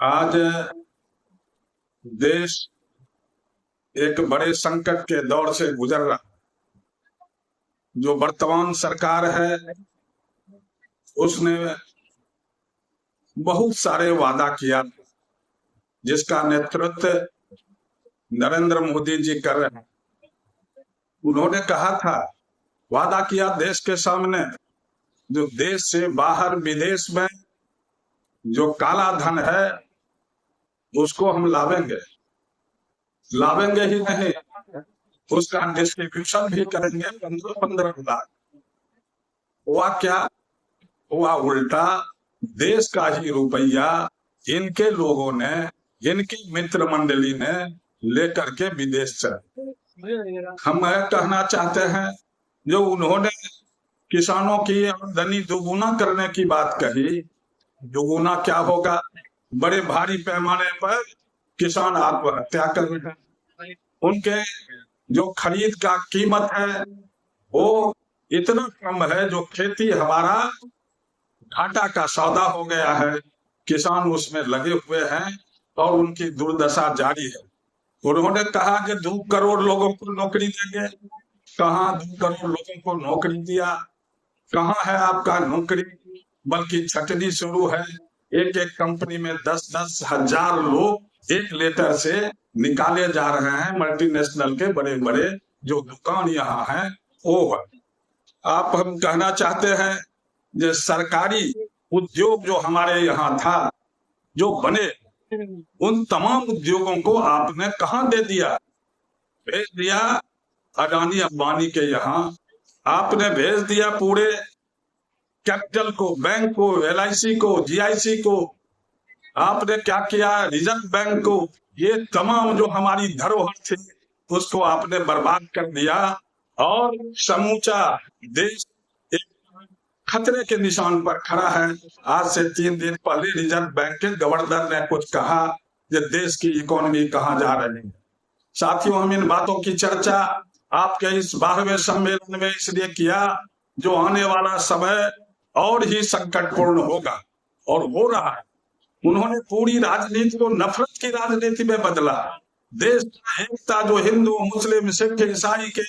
आज देश एक बड़े संकट के दौर से गुजर रहा। जो वर्तमान सरकार है उसने बहुत सारे वादा किया, जिसका नेतृत्व नरेंद्र मोदी जी कर रहे हैं। उन्होंने कहा था, वादा किया देश के सामने, जो देश से बाहर विदेश में जो काला धन है उसको हम लावेंगे ही नहीं, उसका डिस्ट्रीब्यूशन भी करेंगे 15-15 लाख। हुआ क्या? हुआ उल्टा। देश का ही रुपया इनके लोगों ने, इनकी मित्र मंडली ने लेकर के विदेश चले। हम कहना चाहते हैं, जो उन्होंने किसानों की आमदनी दोगुना करने की बात कही, दोगुना क्या होगा? बड़े भारी पैमाने पर किसान आत्महत्या कर रहे हैं। उनके जो खरीद का कीमत है वो इतना कम है, जो खेती हमारा घाटा का सौदा हो गया है। किसान उसमें लगे हुए हैं और उनकी दुर्दशा जारी है। उन्होंने कहा कि 2 करोड़ लोगों को नौकरी देंगे। कहाँ 2 करोड़ लोगों को नौकरी दिया? कहाँ है आपका नौकरी? बल्कि छटनी शुरू है। एक एक कंपनी में 10-10 हजार लोग एक लेटर से निकाले जा रहे हैं। मल्टीनेशनल के बड़े बड़े जो दुकान यहाँ हैं वो है। आप हम कहना चाहते हैं, जो सरकारी उद्योग जो हमारे यहाँ था, जो बने, उन तमाम उद्योगों को आपने कहाँ दे दिया? भेज दिया अडानी अंबानी के यहाँ। आपने भेज दिया पूरे कैपिटल को, बैंक को, LIC को, GIC को। आपने क्या किया? रिजर्व बैंक को। ये तमाम जो हमारी धरोहर थी उसको आपने बर्बाद कर दिया और समूचा देश एक खतरे के निशान पर खड़ा है। आज से 3 दिन पहले रिजर्व बैंक के गवर्नर ने कुछ कहा कि देश की इकोनॉमी कहाँ जा रही है। साथियों, हम इन बातों की चर्चा आपके इस 12वें सम्मेलन में इसलिए किया, जो आने वाला समय और ही संकटपूर्ण होगा और हो रहा है। उन्होंने पूरी राजनीति को नफरत की राजनीति में बदला। देश की एकता, जो हिंदू, मुस्लिम, सिख, ईसाई के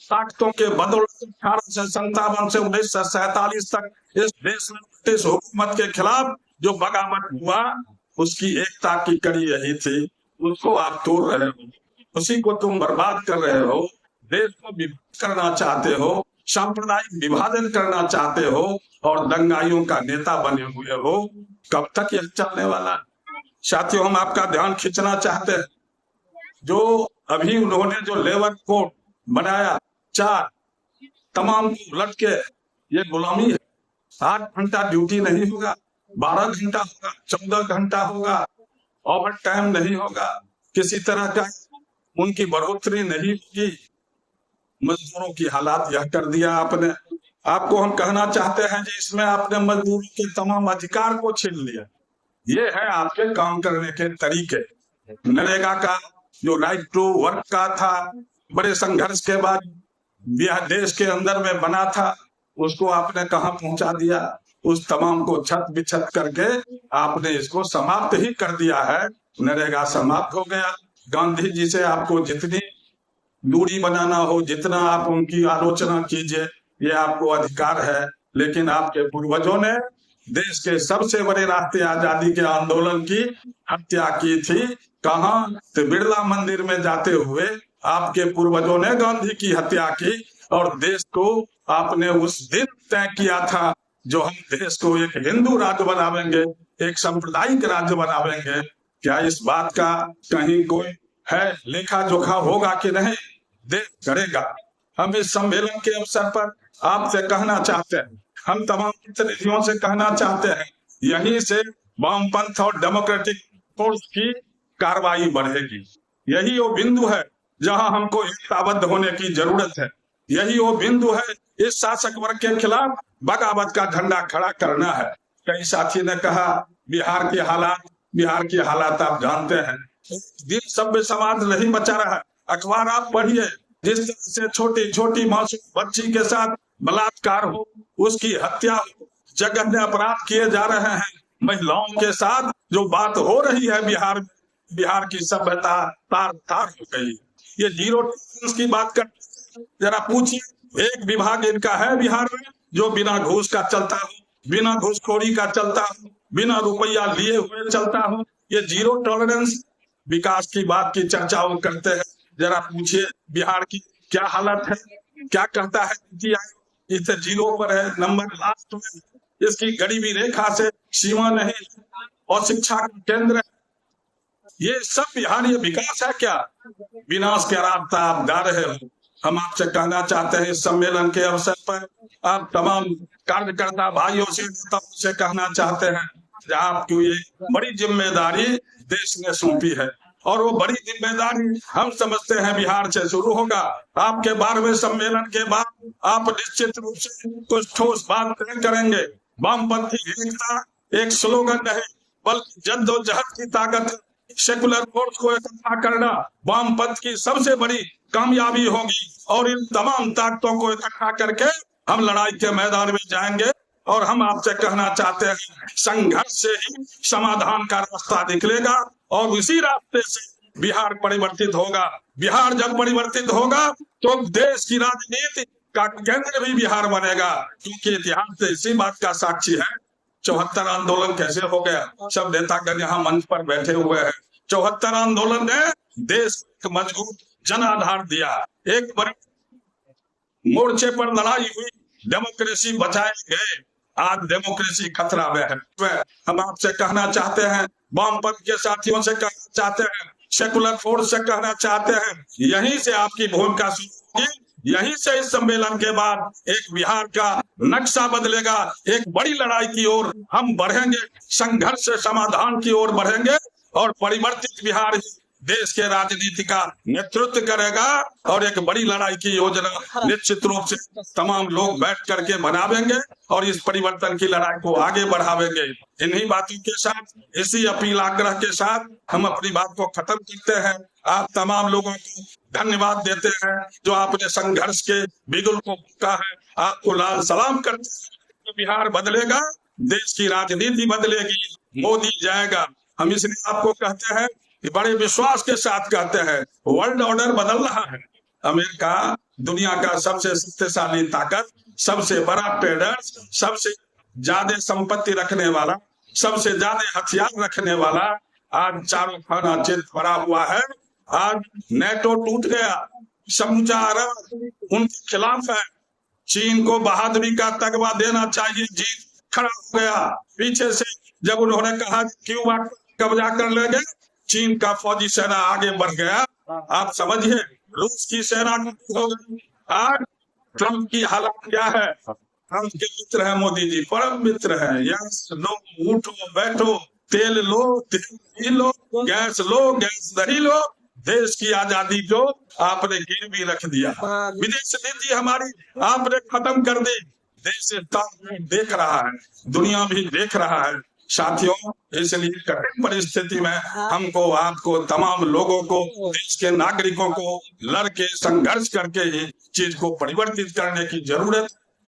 ताकतों के बदौलत 1857 से 1947 तक इस देश में ब्रिटिश हुकूमत के खिलाफ जो बगावत हुआ, उसकी एकता की कड़ी यही थी। उसको आप तोड़ रहे हो, उसी को तुम बर्बाद कर रहे हो। देश को विभाजित करना चाहते हो, सांप्रदायिक विभाजन करना चाहते हो और दंगाइयों का नेता बने हुए हो। कब तक यह चलने वाला? साथियों, हम आपका ध्यान खींचना चाहते हैं, जो अभी उन्होंने जो लेबर कोड बनाया 4, तमाम को उलट के ये गुलामी है। 8 घंटा ड्यूटी नहीं होगा, 12 घंटा होगा, 14 घंटा होगा, ओवर टाइम नहीं होगा, किसी तरह का उनकी बढ़ोतरी नहीं होगी। मजदूरों की हालात यह कर दिया आपने। आपको हम कहना चाहते हैं कि इसमें आपने मजदूरों के तमाम अधिकार को छीन लिया। ये है आपके काम करने के तरीके। नरेगा का जो राइट टू वर्क का था, बड़े संघर्ष के बाद यह देश के अंदर में बना था, उसको आपने कहां पहुंचा दिया? उस तमाम को छत बिछत करके आपने इसको समाप्त ही कर दिया है। नरेगा समाप्त हो गया। गांधी जी से आपको जितनी दूरी बनाना हो, जितना आप उनकी आलोचना कीजिए, ये आपको अधिकार है। लेकिन आपके पूर्वजों ने देश के सबसे बड़े राष्ट्रीय आजादी के आंदोलन की हत्या की थी। कहां? तो बिरला मंदिर में जाते हुए आपके पूर्वजों ने गांधी की हत्या की और देश को आपने उस दिन तय किया था, जो हम देश को एक हिंदू राज्य बनावेंगे, एक सांप्रदायिक राज्य बनावेंगे। क्या इस बात का कहीं कोई है लेखा जोखा होगा कि नहीं? देश करेगा। हम इस सम्मेलन के अवसर पर आपसे कहना चाहते हैं, हम तमाम प्रतिनिधियों से कहना चाहते हैं, यहीं से वामपंथ और डेमोक्रेटिक फोर्स की कार्रवाई बढ़ेगी। यही वो बिंदु है जहां हमको एकताबद्ध होने की जरूरत है। यही वो बिंदु है, इस शासक वर्ग के खिलाफ बगावत का झंडा खड़ा करना है। कई साथी ने कहा बिहार की हालात आप जानते हैं। दिन सभ्य समाज नहीं बचा रहा है। अखबार आप पढ़िए, जिस तरह से छोटी छोटी मासूम बच्ची के साथ बलात्कार हो, उसकी हत्या हो, जघन्य अपराध किए जा रहे हैं। महिलाओं के साथ जो बात हो रही है बिहार में, बिहार की सभ्यता तार तार हो गई। ये जीरो टॉलरेंस की बात कर, जरा पूछिए एक विभाग इनका है बिहार में जो बिना घूस का चलता हो, बिना घूसखोरी का चलता हो, बिना रुपया लिए हुए चलता हो। ये जीरो टॉलरेंस विकास की बात की चर्चा वो करते हैं। जरा पूछिए बिहार की क्या हालत है, क्या कहता है नीति आयोग, इस जीरो पर है, नंबर लास्ट में, इसकी गरीबी रेखा से सीमा नहीं, और शिक्षा का केंद्र है। ये सब बिहार, ये विकास है क्या? विनाश का रास्ता आप जा रहे हो। हम आपसे कहना चाहते हैं इस सम्मेलन के अवसर पर आप तमाम कार्यकर्ता भाइयों से, नेताओं से कहना चाहते हैं कि आपकी ये बड़ी जिम्मेदारी देश ने सौंपी है, और वो बड़ी जिम्मेदारी हम समझते हैं बिहार से शुरू होगा। आपके 12वें सम्मेलन के बाद आप निश्चित रूप से कुछ ठोस बात तय करेंगे। वामपंथी एकता एक स्लोगन नहीं बल्कि जद्दोजहद की ताकत है। सेकुलर फोर्स को इकट्ठा करना वामपंथ की सबसे बड़ी कामयाबी होगी, और इन तमाम ताकतों को इकट्ठा करके हम लड़ाई के मैदान में जाएंगे। और हम आपसे कहना चाहते हैं संघर्ष से ही समाधान का रास्ता निकलेगा, और इसी रास्ते से बिहार परिवर्तित होगा। बिहार जब परिवर्तित होगा तो देश की राजनीति का केंद्र भी बिहार बनेगा, क्योंकि इतिहास से इसी बात का साक्षी है। 74 आंदोलन कैसे हो गया? सब नेतागण यहाँ मंच पर बैठे हुए हैं। 74 आंदोलन ने देश को मजबूत जन आधार दिया, एक बड़े मोर्चे पर लड़ाई हुई, डेमोक्रेसी बचाए गए। आज डेमोक्रेसी खतरा में है। हम आपसे कहना चाहते हैं, वामपंथ के साथियों से कहना चाहते हैं, सेकुलर फोर्स से कहना चाहते हैं, यहीं से आपकी भूमिका शुरू होगी। यहीं से इस सम्मेलन के बाद एक बिहार का नक्शा बदलेगा। एक बड़ी लड़ाई की ओर हम बढ़ेंगे, संघर्ष से समाधान की ओर बढ़ेंगे, और परिवर्तित बिहार ही देश के राजनीति का नेतृत्व करेगा। और एक बड़ी लड़ाई की योजना निश्चित रूप से तमाम लोग बैठ करके बनावेंगे, और इस परिवर्तन की लड़ाई को आगे बढ़ावेंगे। इन्हीं बातों के साथ, इसी अपील आग्रह के साथ हम अपनी बात को खत्म करते हैं। आप तमाम लोगों को धन्यवाद देते हैं जो आपने संघर्ष के बिगुल को फूंका है। आपको लाल सलाम करते हैं। बिहार बदलेगा, देश की राजनीति बदलेगी, मोदी जाएगा। हम इसलिए आपको कहते हैं कि बड़े विश्वास के साथ कहते हैं, वर्ल्ड ऑर्डर बदल रहा है। अमेरिका दुनिया का सबसे शक्तिशाली ताकत, सबसे बड़ा ट्रेडर, सबसे ज्यादा संपत्ति रखने वाला, सबसे ज्यादा हथियार रखने वाला, आज चारों खाना चित पड़ा हुआ है। आज नेटो टूट गया, समूचा अरब उनके खिलाफ है। चीन को बहादुरी का तगवा देना चाहिए, जीत खड़ा हो गया। पीछे से जब उन्होंने कहा क्यूबा कब्जा कर लेंगे, चीन का फौजी सेना आगे बढ़ गया। आप समझिए रूस की सेना हो गई। आज ट्रंप की हालत क्या है? ट्रंप के मित्र है मोदी जी, परम मित्र है। यस लो, उठो बैठो, तेल लो, तेल लो, गैस नहीं लो। देश की आजादी जो आपने गिरवी रख दिया, विदेश नीति हमारी आपने खत्म कर दी। देश देख रहा है, दुनिया भी देख रहा है। साथियों, इसलिए कठिन परिस्थिति में हमको, आपको, तमाम लोगों को, देश के नागरिकों को लड़के संघर्ष करके ही चीज को परिवर्तित करने की जरूरत